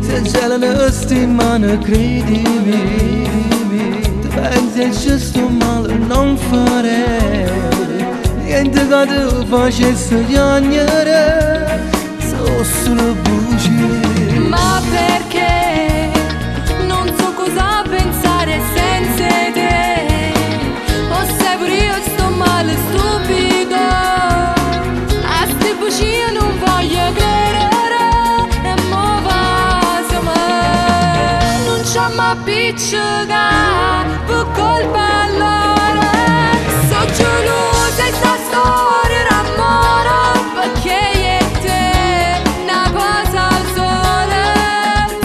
se gelano settimane, credimi, ti pensi è giusto male non fare niente che ti facesse piangere, sono solo bugie. Ma perché non so cosa pensare senza te, o se pure io sto male stupido, a ste bugie non voglio credere, e mo va se me non c'ho mai appiccica per colpa loro, so gelosa e sta storia d'amore, perché io e te una cosa sola,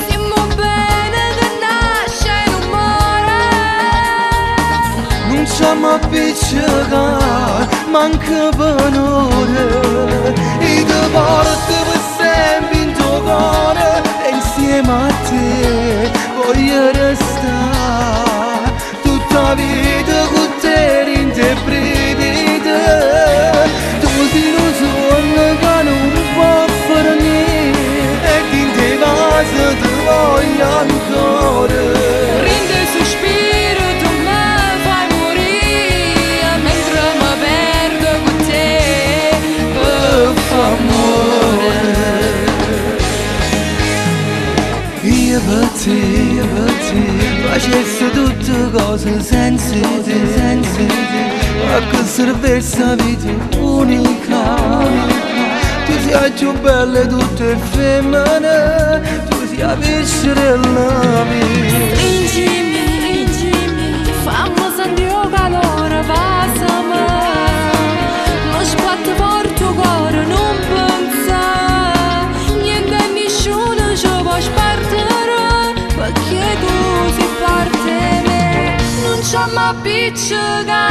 stiamo bene che nasce l'umore. Non c'è mai appiccica, manca valore, e ti porto per sempre in tuo cuore, e insieme a te voglio restare tutta la vita con te interpretita. Tu sei un sogno che non può fare niente, e in te casa ti voglio ancora. Rinde sospiro, tu mi fai morire, mentre mi perdo con te, per favore. Io per te, facessi tutte cose senza te, ma che servesse la vita unica. Tu sei più bella di tutte le femmine, tu sei la viscera della mia. Stringimi, fammi sentire il calore, passami, mi sbatte forte il cuore, non pensa, niente e nessuno ci può spartire, perché tu sei parte me, non c'ho mai appiccica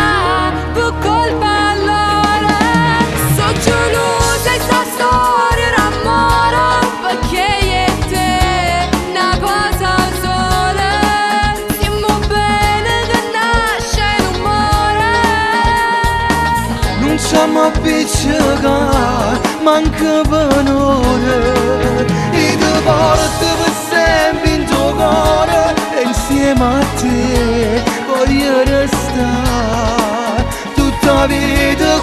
per colpa loro, so gelosa e sta storia d'amore, perché io e te una cosa sola, stiamo bene che nasce l'umore. Non c'è mai appiccica, manca valore, e ti porto per sempre in tuo cuore, e insieme a te voglio restare tutta la vita.